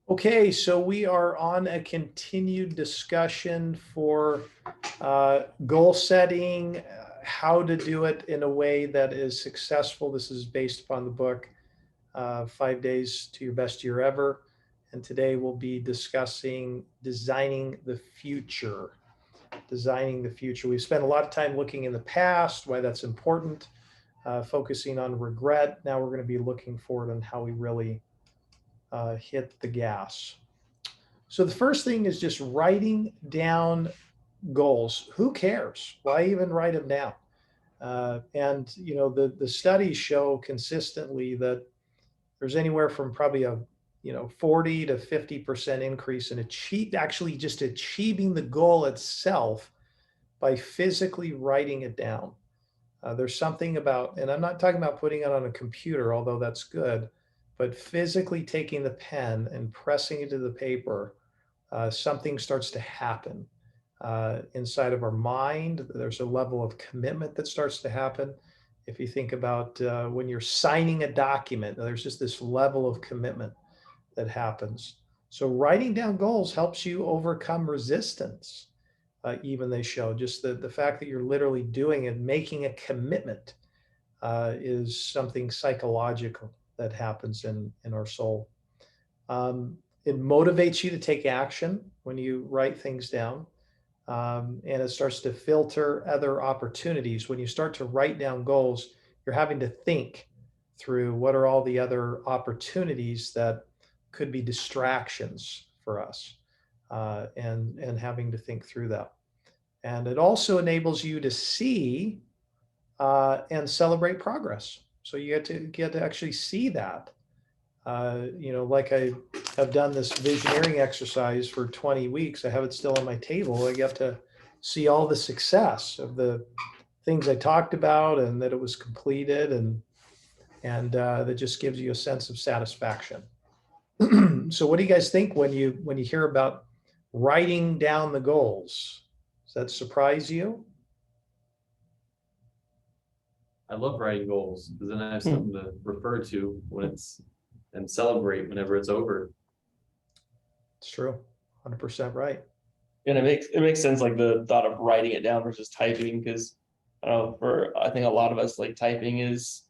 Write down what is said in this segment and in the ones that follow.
Okay, so we are on a continued discussion for goal setting, how to do it in a way that is successful. This is based upon the book, 5 Days to Your Best Year Ever. And today we'll be discussing designing the future. Designing the future. We've spent a lot of time looking in the past, why that's important, focusing on regret. Now we're going to be looking forward on how we really hit the gas. So the first thing is just writing down goals. Who cares? Why even write them down? And the studies show consistently that there's anywhere from probably a 40 to 50% increase in actually just achieving the goal itself by physically writing it down. There's something about, and I'm not talking about putting it on a computer, although that's good, but physically taking the pen and pressing it to the paper, something starts to happen inside of our mind. There's a level of commitment that starts to happen. If you think about when you're signing a document, there's just this level of commitment that happens. So writing down goals helps you overcome resistance. Even they show just the fact that you're literally doing it, making a commitment is something psychological that happens in our soul. It motivates you to take action when you write things down. And it starts to filter other opportunities. When you start to write down goals, you're having to think through what are all the other opportunities that could be distractions for us, and having to think through that. And it also enables you to see and celebrate progress. So you get to actually see that. Like I have done this visioneering exercise for 20 weeks. I have it still on my table. I get to see all the success of the things I talked about and that it was completed, and that just gives you a sense of satisfaction. So what do you guys think when you hear about writing down the goals? Does that surprise you? I love writing goals because then I have something to refer to when it's and celebrate whenever it's over. It's true. 100% right. And it makes sense, like the thought of writing it down versus typing, because I think a lot of us, like, typing is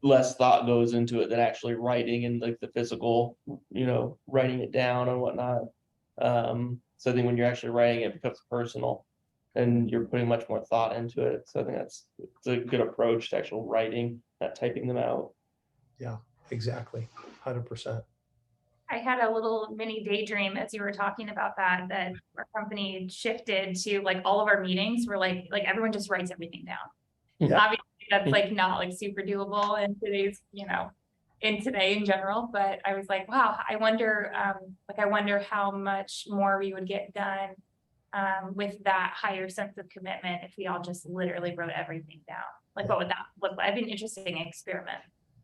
less thought goes into it than actually writing and like the physical, writing it down and whatnot. So I think when you're actually writing, it becomes personal and you're putting much more thought into it. So I think it's a good approach to actual writing, not typing them out. Yeah, exactly. 100%. I had a little mini daydream as you were talking about that our company shifted to, like, all of our meetings were like everyone just writes everything down. Yeah. Obviously that's like not like super doable in today's, in today in general, but I was like, wow, I wonder how much more we would get done with that higher sense of commitment if we all just literally wrote everything down. Like, what would that look like? It'd be an interesting experiment.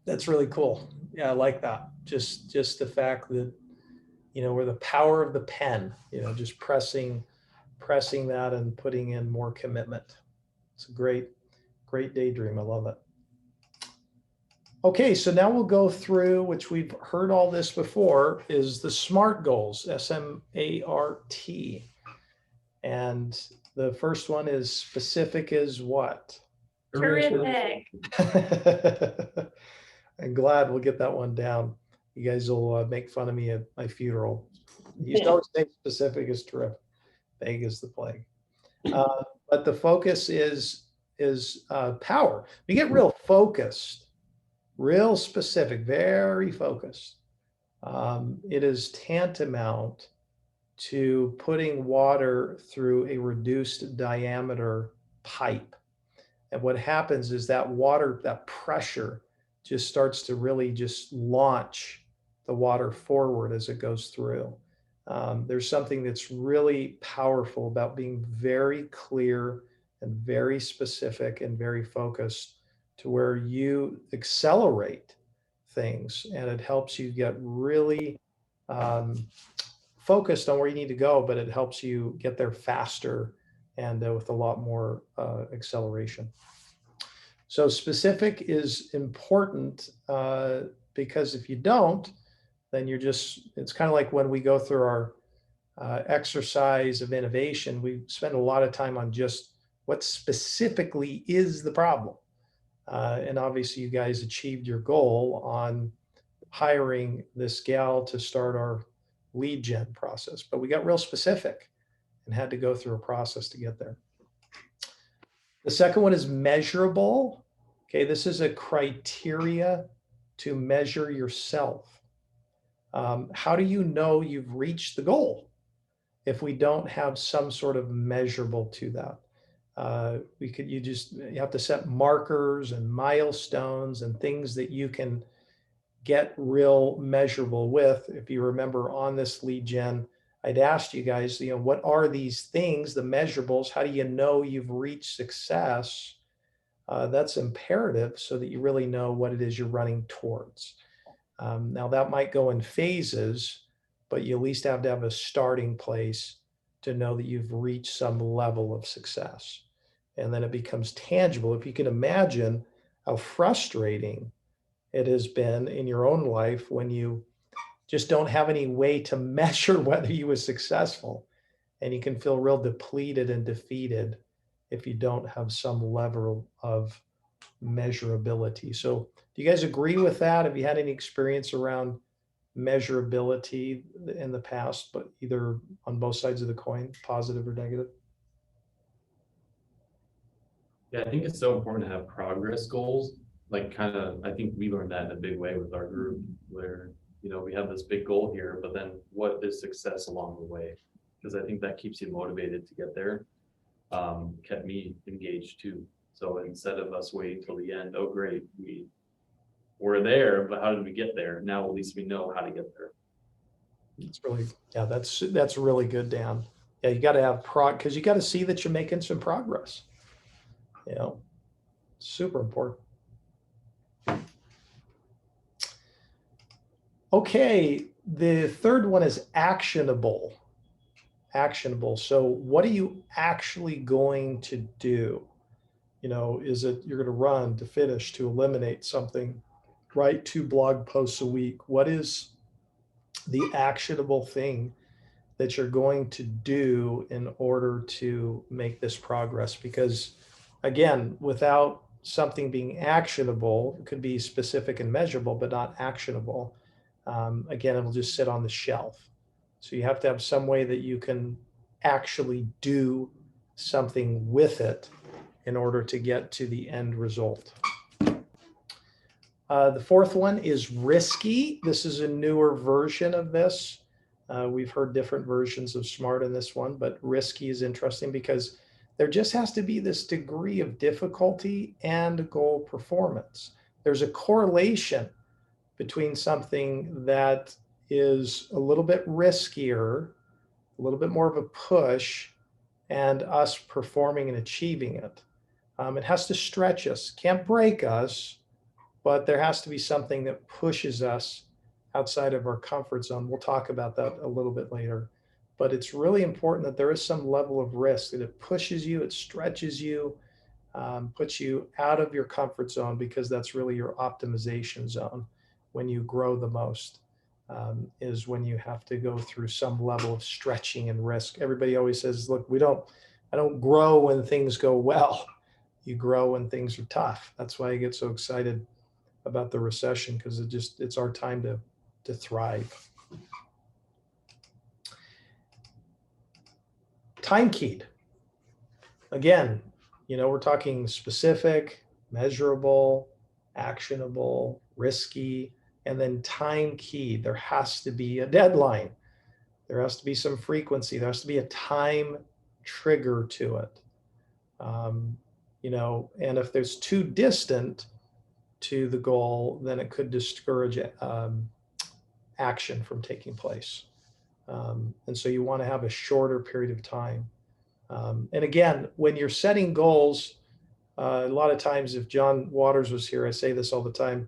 That's really cool. Yeah, I like that. Just the fact that, where the power of the pen, just pressing that and putting in more commitment. It's a great daydream. I love it. Okay, so now we'll go through, which we've heard all this before, is the SMART goals, SMART. And the first one is specific as what? Terrific. I'm glad we'll get that one down. You guys will make fun of me at my funeral. You don't say specific is terrific. Vague is the plague. But the focus is power. We get real focused, real specific, very focused. It is tantamount to putting water through a reduced diameter pipe. And what happens is that water, that pressure, just starts to really just launch the water forward as it goes through. There's something that's really powerful about being very clear and very specific and very focused to where you accelerate things, and it helps you get really focused on where you need to go, but it helps you get there faster and with a lot more acceleration. So specific is important because if you don't, then it's kind of like when we go through our exercise of innovation, we spend a lot of time on just what specifically is the problem. And obviously you guys achieved your goal on hiring this gal to start our lead gen process, but we got real specific and had to go through a process to get there. The second one is measurable. Okay, this is a criteria to measure yourself. How do you know you've reached the goal if we don't have some sort of measurable to that? You have to set markers and milestones and things that you can get real measurable with. If you remember on this lead gen, I'd asked you guys, what are these things, the measurables? How do you know you've reached success? That's imperative so that you really know what it is you're running towards. Now that might go in phases, but you at least have to have a starting place to know that you've reached some level of success. And then it becomes tangible. If you can imagine how frustrating it has been in your own life when you just don't have any way to measure whether you were successful, and you can feel real depleted and defeated if you don't have some level of measurability. So do you guys agree with that? Have you had any experience around measurability in the past, but either on both sides of the coin, positive or negative? Yeah, I think it's so important to have progress goals. Like I think we learned that in a big way with our group where, we have this big goal here, but then what is success along the way? Because I think that keeps you motivated to get there. Kept me engaged too. So instead of us waiting till the end, oh great, we're there, but how did we get there? Now at least we know how to get there. It's really, yeah, that's really good, Dan. Yeah, you got to have because you got to see that you're making some progress. Super important. Okay, the third one is actionable. Actionable. So what are you actually going to do? Is it you're going to run, to finish, to eliminate something, write 2 blog posts a week? What is the actionable thing that you're going to do in order to make this progress? Because again, without something being actionable, it could be specific and measurable, but not actionable. Again, it'll just sit on the shelf. So you have to have some way that you can actually do something with it in order to get to the end result. The fourth one is risky. This is a newer version of this. We've heard different versions of SMART in this one, but risky is interesting because there just has to be this degree of difficulty and goal performance. There's a correlation between something that is a little bit riskier, a little bit more of a push, and us performing and achieving it. It has to stretch us, can't break us, but there has to be something that pushes us outside of our comfort zone. We'll talk about that a little bit later. But it's really important that there is some level of risk, that it pushes you, it stretches you, puts you out of your comfort zone, because that's really your optimization zone. When you grow the most is when you have to go through some level of stretching and risk. Everybody always says, look, I don't grow when things go well. You grow when things are tough. That's why I get so excited about the recession, because it's our time to thrive. Time keyed. Again, we're talking specific, measurable, actionable, risky, and then time keyed. There has to be a deadline. There has to be some frequency. There has to be a time trigger to it. And if there's too distant to the goal, then it could discourage action from taking place. And so you want to have a shorter period of time. And again, when you're setting goals, a lot of times, if John Waters was here, I say this all the time,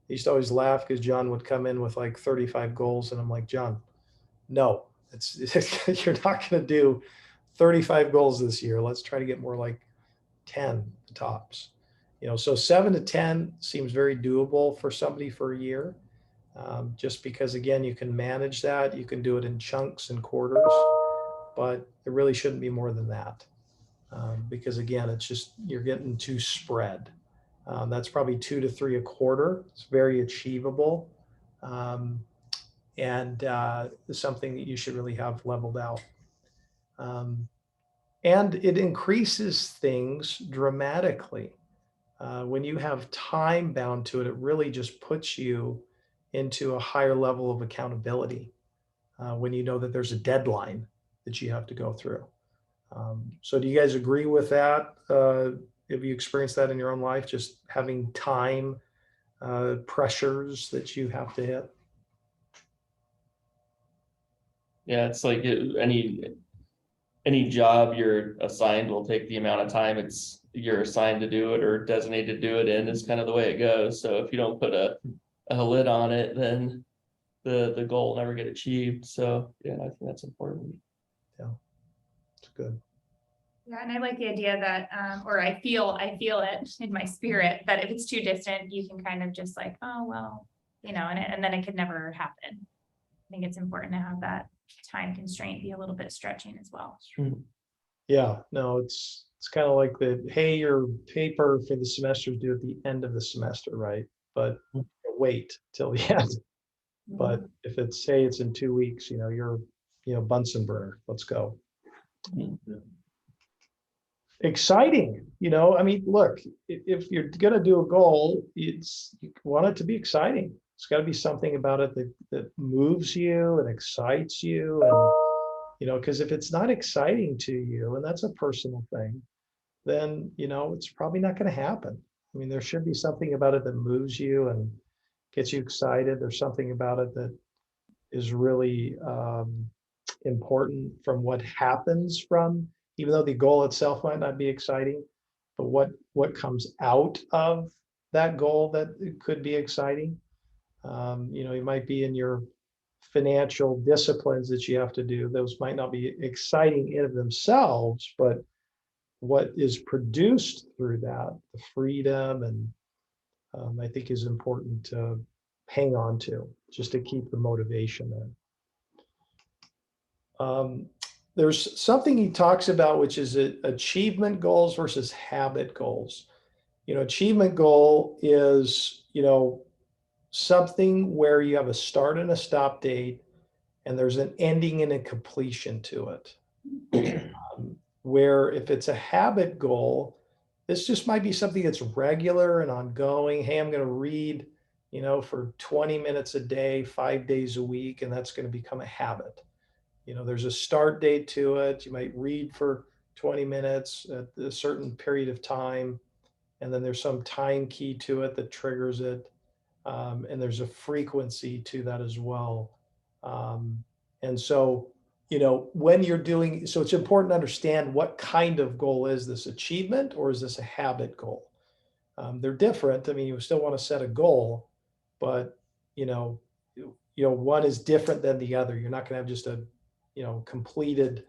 I used to always laugh because John would come in with like 35 goals. And I'm like, John, no, you're not going to do 35 goals this year. Let's try to get more like 10 tops. So 7 to 10 seems very doable for somebody for a year. Just because, again, you can manage that, you can do it in chunks and quarters, but it really shouldn't be more than that. Because again, it's just, you're getting too spread. That's probably 2 to 3 a quarter. It's very achievable. And something that you should really have leveled out. And it increases things dramatically. When you have time bound to it, it really just puts you into a higher level of accountability when you know that there's a deadline that you have to go through. So do you guys agree with that? Have you experienced that in your own life, just having time pressures that you have to hit? Yeah, it's like any job you're assigned will take the amount of time you're assigned to do it or designated to do it in. Is kind of the way it goes. So if you don't put a lid on it, then the goal will never get achieved. So yeah, I think that's important. Yeah, it's good. Yeah, and I like the idea that, or I feel it in my spirit that if it's too distant, you can kind of just like, oh, well, you know, and then it could never happen. I think it's important to have that time constraint be a little bit stretching as well. Yeah, no, it's kind of like hey, your paper for the semester is due at the end of the semester, right? But wait till the end. But if it's, say it's in 2 weeks, you're, Bunsen burner, let's go. Exciting, I mean, look, if you're going to do a goal, you want it to be exciting. It's got to be something about it that moves you and excites you. And, because if it's not exciting to you, and that's a personal thing, then, it's probably not going to happen. I mean, there should be something about it that moves you and gets you excited. There's something about it that is really important from what happens from, even though the goal itself might not be exciting, but what comes out of that goal that it could be exciting. You might be in your financial disciplines that you have to do. Those might not be exciting in of themselves, but what is produced through that, the freedom, and I think is important to hang on to, just to keep the motivation there. There's something he talks about, which is achievement goals versus habit goals. Achievement goal is, something where you have a start and a stop date, and there's an ending and a completion to it. Where if it's a habit goal, this just might be something that's regular and ongoing. Hey, I'm going to read, for 20 minutes a day, 5 days a week, and that's going to become a habit. There's a start date to it. You might read for 20 minutes at a certain period of time, and then there's some time key to it that triggers it. And there's a frequency to that as well. And so, when you're doing, so it's important to understand what kind of goal is this, achievement, or is this a habit goal? They're different. I mean, you still want to set a goal, but, one is different than the other. You're not going to have just a, completed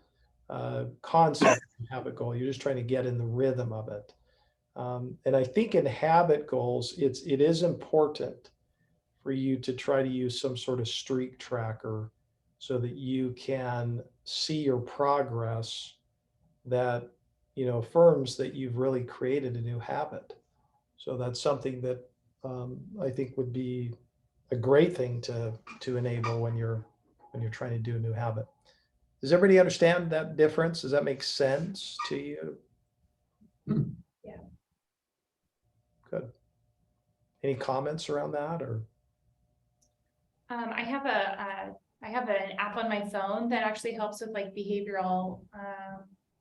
concept habit goal. You're just trying to get in the rhythm of it. And I think in habit goals, it is important for you to try to use some sort of streak tracker so that you can see your progress that, affirms that you've really created a new habit. So that's something that I think would be a great thing to enable when you're trying to do a new habit. Does everybody understand that difference? Does that make sense to you? Yeah. Good. Any comments around that, or? I have an app on my phone that actually helps with like behavioral,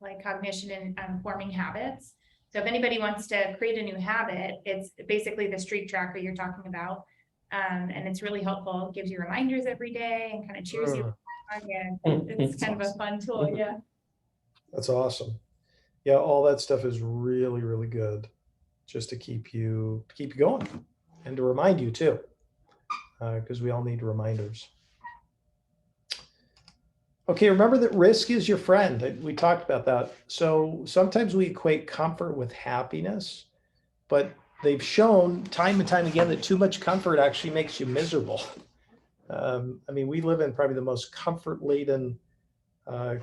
like cognition and forming habits. So if anybody wants to create a new habit, it's basically the streak tracker you're talking about. And it's really helpful. It gives you reminders every day and kind of cheers you on. Yeah, it's kind of a fun tool. Yeah. That's awesome. Yeah, all that stuff is really, really good, just to keep you going and to remind you too, because we all need reminders. Okay, remember that risk is your friend. We talked about that. So sometimes we equate comfort with happiness, but they've shown time and time again that too much comfort actually makes you miserable. I mean, we live in probably the most comfort-laden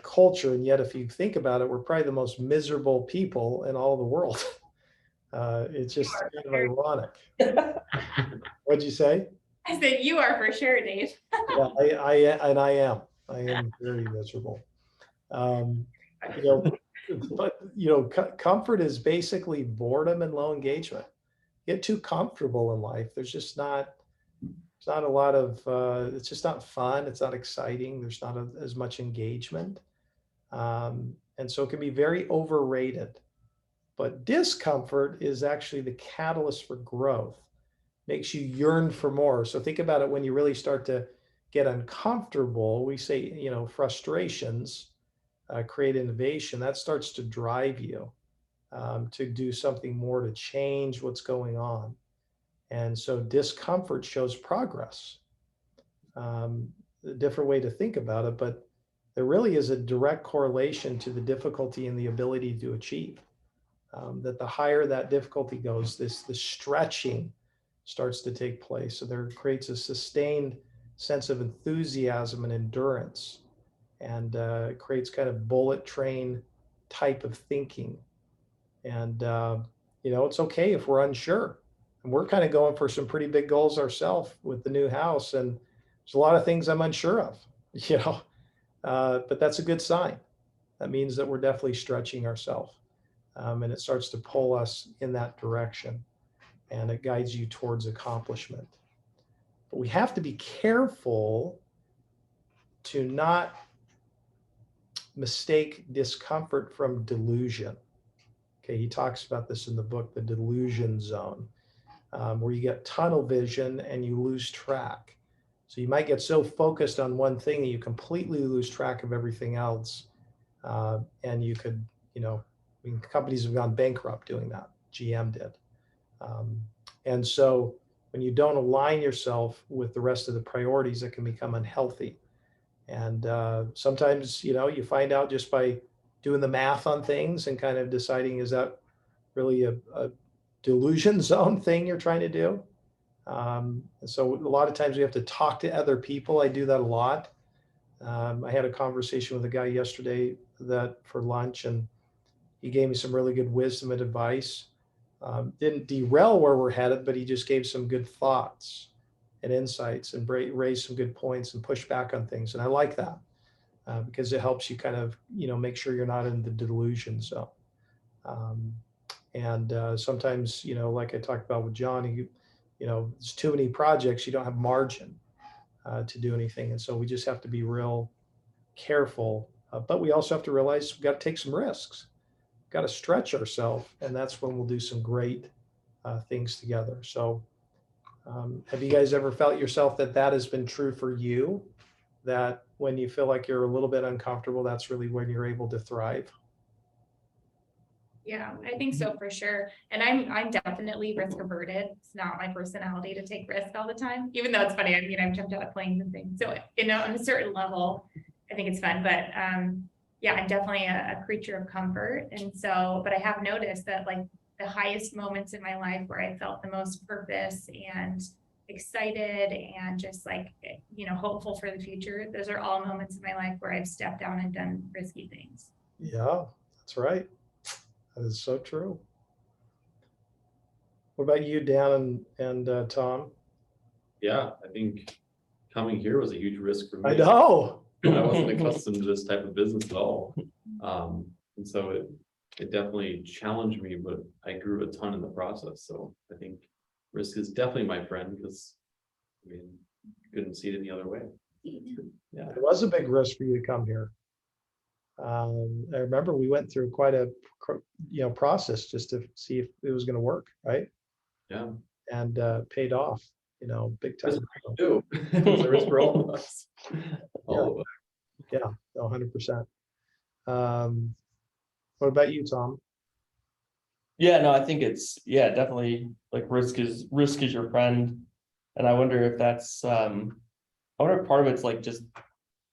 culture, and yet if you think about it, we're probably the most miserable people in all the world. It's just kind of ironic. What'd you say? I said, you are for sure, Dave. Yeah, I am. I am very miserable. You know, but comfort is basically boredom and low engagement. Get too comfortable in life. There's just not. It's not a lot of. It's just not fun. It's not exciting. There's not as much engagement, and so it can be very overrated. But discomfort is actually the catalyst for growth. Makes you yearn for more. So think about it when you really start to get uncomfortable. We say, frustrations create innovation. That starts to drive you to do something more, to change what's going on. And so discomfort shows progress. A different way to think about it, but there really is a direct correlation to the difficulty and the ability to achieve. That the higher that difficulty goes, the stretching starts to take place. So there creates a sustained sense of enthusiasm and endurance, and creates kind of bullet train type of thinking. And it's okay if we're unsure. And we're kind of going for some pretty big goals ourselves with the new house, and there's a lot of things I'm unsure of, but that's a good sign. That means that we're definitely stretching ourselves, and it starts to pull us in that direction, and it guides you towards accomplishment. But we have to be careful to not mistake discomfort from delusion. Okay, he talks about this in the book, The Delusion Zone, where you get tunnel vision and you lose track. So you might get so focused on one thing that you completely lose track of everything else. And you could, companies have gone bankrupt doing that. GM did. And so when you don't align yourself with the rest of the priorities, it can become unhealthy. And sometimes, you find out just by doing the math on things and kind of deciding, is that really a delusion zone thing you're trying to do? And so a lot of times we have to talk to other people. I do that a lot. I had a conversation with a guy yesterday for lunch, and he gave me some really good wisdom and advice. Didn't derail where we're headed, but he just gave some good thoughts and insights and raised some good points and pushed back on things. And I like that because it helps you kind of, make sure you're not in the delusion zone. And sometimes, like I talked about with John, there's too many projects, you don't have margin to do anything. And so we just have to be real careful. But we also have to realize we've got to take some risks, got to stretch ourselves. And that's when we'll do some great things together. So have you guys ever felt yourself that has been true for you? That when you feel like you're a little bit uncomfortable, that's really when you're able to thrive? Yeah, I think so for sure. And I'm definitely risk averted. It's not my personality to take risk all the time, even though it's funny. I mean, I've jumped out of planes and things. So, on a certain level, I think it's fun. But yeah, I'm definitely a creature of comfort. And so, but I have noticed that like the highest moments in my life where I felt the most purpose and excited and just like, hopeful for the future, those are all moments in my life where I've stepped down and done risky things. Yeah, that's right. That is so true. What about you, Dan and Tom? Yeah, I think coming here was a huge risk for me. I know. I wasn't accustomed to this type of business at all. And so it definitely challenged me, but I grew a ton in the process. So I think risk is definitely my friend because couldn't see it any other way. Yeah. It was a big risk for you to come here. I remember we went through quite a process just to see if it was going to work, right? Yeah. And paid off, big time. It was a risk for all of us. All of us. Yeah, 100%. What about you, Tom? Yeah, no, I think it's definitely like risk is your friend. And I wonder if that's I wonder if part of it's like just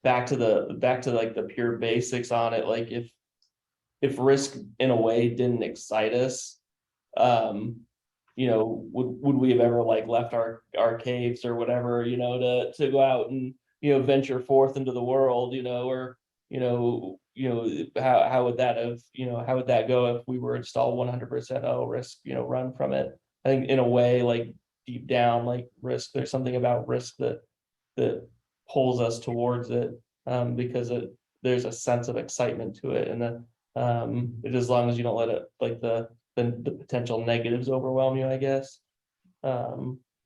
back to like the pure basics on it. Like if risk in a way didn't excite us, would we have ever like left our caves or whatever, to go out and, venture forth into the world, or, how would that have, how would that go if we were installed 100% risk, run from it? I think in a way, like deep down, like risk, there's something about risk that pulls us towards it, because there's a sense of excitement to it, and as long as you don't let it, like the potential negatives overwhelm you, I guess.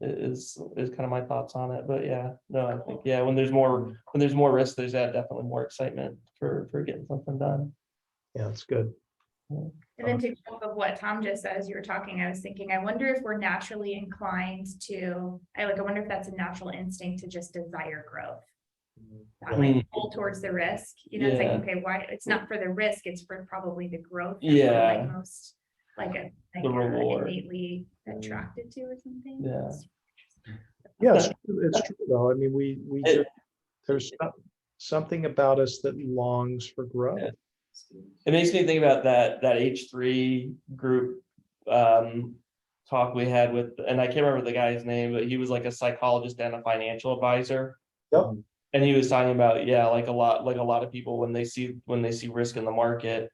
Is kind of my thoughts on it. But yeah, no, I think, yeah, when there's more risk, there's definitely more excitement for getting something done. Yeah, that's good. And then to go off of what Tom just said, as you were talking, I was thinking, I wonder if we're naturally inclined to, I wonder if that's a natural instinct to just desire growth. That might pull towards the risk, it's like, okay, why, it's not for the risk, it's for probably the growth. That we're, like, most The reward. innately attracted to or something. Yeah, it's true though. I mean, we just, there's something about us that longs for growth. Yeah. It makes me think about that H3 group talk we had with, and I can't remember the guy's name, but he was like a psychologist and a financial advisor. Yep. And he was talking about, like a lot of people, when they see risk in the market,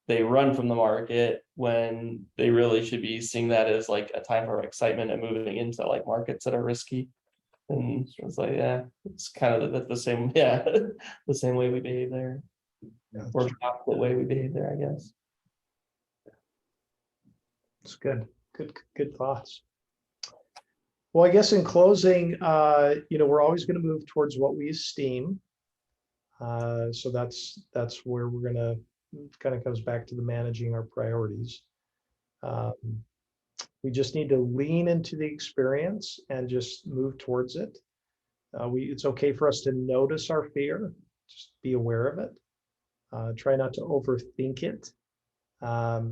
they run from the market, when they really should be seeing that as like a time for excitement and moving into like markets that are risky. And it's like, yeah, it's kind of the same, the same way we behave there. Yeah, Or the opposite way we behave there, I guess. it's good. Good thoughts. Well, I guess in closing, we're always going to move towards what we esteem. So that's where we're going to, kind of comes back to the managing our priorities. We just need to lean into the experience and just move towards it. It's okay for us to notice our fear, just be aware of it. Try not to overthink it.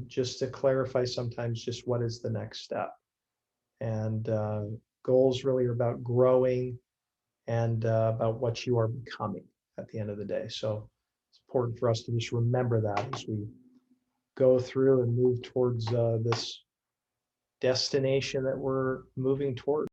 Just to clarify sometimes just what is the next step. And goals really are about growing and about what you are becoming at the end of the day. So it's important for us to just remember that as we go through and move towards this destination that we're moving towards.